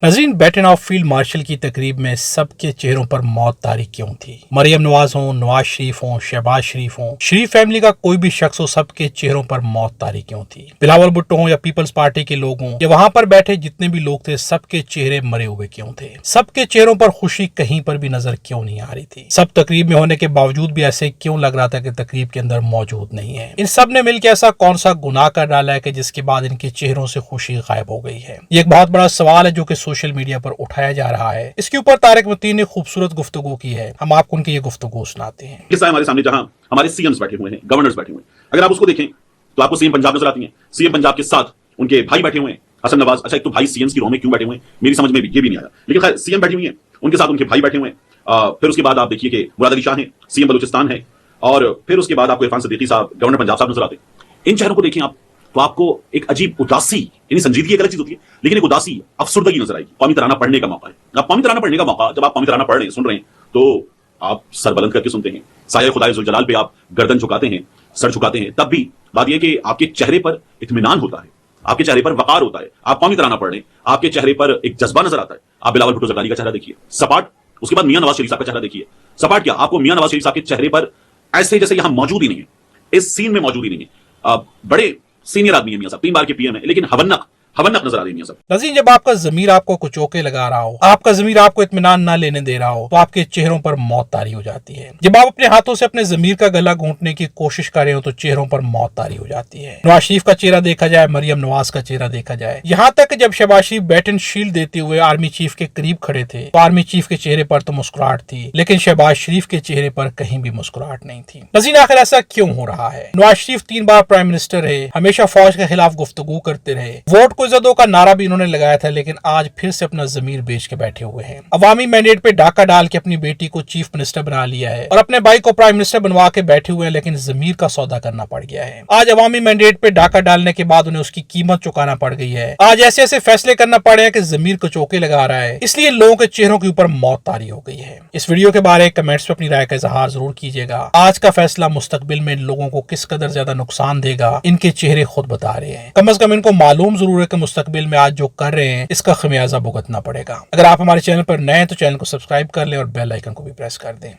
नज़रीन, baton of field marshal की तकरीब में सबके चेहरों पर मौत तारी क्यों थी? मरियम नवाज हो, नवाज शरीफ हो, शहबाज शरीफ हो, शरीफ फैमिली का कोई भी शख्स हो, सबके चेहरों पर मौत तारी क्यों थी? बिलावल भुट्टो हो या पीपल्स पार्टी के लोग हों या वहां पर बैठे जितने भी लोग थे, सबके चेहरे मरे हुए क्यों थे? सबके चेहरों पर खुशी कहीं पर भी नजर क्यों नहीं आ रही थी? सब तकरीब में होने के बावजूद भी ऐसे क्यों लग रहा था कि तकरीब के अंदर मौजूद नहीं है? इन सब ने मिलकर ऐसा कौन सा गुनाह कर डाला है कि जिसके बाद इनके चेहरों से खुशी गायब हो गई है? ये एक बहुत बड़ा सवाल है जो कि सोशल मीडिया पर उठाया जा रहा है। इसके ऊपर तारिक मतीन ने खूबसूरत गुफ्तगू की है। हम आपको उनकी ये गुफ्तगू सुनाते हैं। किस्सा हमारे सामने जहां हमारे सीएम्स बैठे हुए हैं, गवर्नर्स बैठे हुए हैं। अगर आप उसको देखें तो आपको सीएम पंजाब नजर आती हैं। सीएम पंजाब के साथ उनके भाई बैठे हुए हैं, हसन नवाज। अच्छा, एक तो भाई सीएम्स की रो में क्यों बैठे हुए हैं मेरी समझ में भी ये भी नहीं आया, लेकिन खैर सीएम बैठी हुई हैं, उनके साथ उनके भाई बैठे हुए हैं। फिर उसके बाद आप देखिए कि मुराद अली शाह हैं, सीएम बलूचिस्तान है, और फिर उसके बाद आपको इरफान सिद्दीकी साहब, गवर्नर पंजाब साहब नजर आते हैं। इन चेहरों को देखें आप तो आपको एक अजीब उदासी, यानी संजीदगी एक अलग चीज होती है, लेकिन एक उदासी, अफसुर्दगी नजर आएगी। कौमी तराना पढ़ने का मौका है। अब कौमी तराना पढ़ने का मौका, जब आप कौमी तराना पढ़ रहे हैं, सुन रहे हैं, तो आप सर बुलंद करके सुनते हैं, साया खुदाए जुल जलाल पे आप गर्दन झुकाते हैं, सर झुकाते हैं, तब भी बात यह कि आपके चेहरे पर इत्मीनान होता है, आपके चेहरे पर वकार होता है। आप कौमी तराना पढ़ रहे हैं, आपके चेहरे पर एक जज्बा नजर आता है। आप बिलावल भुट्टो जरदारी का चेहरा देखिए, सपाट। उसके बाद मियां नवाज शरीफ साहब का चेहरा देखिए, सपाट। क्या आपको मियां नवाज शरीफ साहब के चेहरे पर ऐसे जैसे यहां मौजूद ही नहीं है, इस सीन में मौजूद ही नहीं है। बड़े सीनियर आदमी है मियां साहब, 3 बार के पीएम है, लेकिन हवन्नक नजर आ रही है मियां साहब। नज़ीर, जब आपका ज़मीर आपको कुचोके लगा रहा हो, आपका ज़मीर आपको इत्मीनान ना लेने दे रहा हो, तो आपके चेहरों पर मौत तारी हो जाती है। जब आप अपने हाथों से अपने ज़मीर का गला घोंटने की कोशिश कर रहे हो तो चेहरों पर मौत तारी हो जाती है। नवाज शरीफ का चेहरा देखा जाए, मरियम नवाज का चेहरा देखा जाए, यहाँ तक जब शहबाज शरीफ बैटन शील्ड देते हुए आर्मी चीफ के करीब खड़े थे तो आर्मी चीफ के चेहरे पर तो मुस्कुराहट थी, लेकिन शहबाज शरीफ के चेहरे पर कहीं भी मुस्कुराहट नहीं थी। नज़ीर, आखिर ऐसा क्यों हो रहा है? नवाज शरीफ 3 बार प्राइम मिनिस्टर रहे, हमेशा फौज के खिलाफ गुफ्तगू करते रहे, वोट को इज्जतों का नारा भी उन्होंने लगाया था, लेकिन आज फिर से अपना जमीर बेच के बैठे हुए हैं। अवामी मैंडेट पे डाका डाल के अपनी बेटी को चीफ मिनिस्टर बना लिया है और अपने भाई को प्राइम मिनिस्टर बनवा के बैठे हुए हैं, लेकिन जमीर का सौदा करना पड़ गया है। आज अवामी मैंडेट पे डाका डालने के बाद उन्हें उसकी कीमत चुकाना पड़ गई है। आज ऐसे ऐसे फैसले करना पड़े हैं कि जमीर को चौके लगा रहा है, इसलिए लोगों के चेहरों के ऊपर मौत तारी हो गई है। इस वीडियो के बारे में कमेंट्स में अपनी राय का इजहार जरूर कीजिएगा। आज का फैसला मुस्तकबिल में लोगों को किस कदर ज्यादा नुकसान देगा, इनके चेहरे खुद बता रहे हैं। कम से कम इनको मालूम जरूर है कि मुस्तकबिल में आज जो कर रहे हैं इसका खमियाजा भुगतना पड़ेगा। अगर आप हमारे चैनल पर नए हैं तो चैनल को सब्सक्राइब कर लें और बेल आइकन को भी प्रेस कर दें।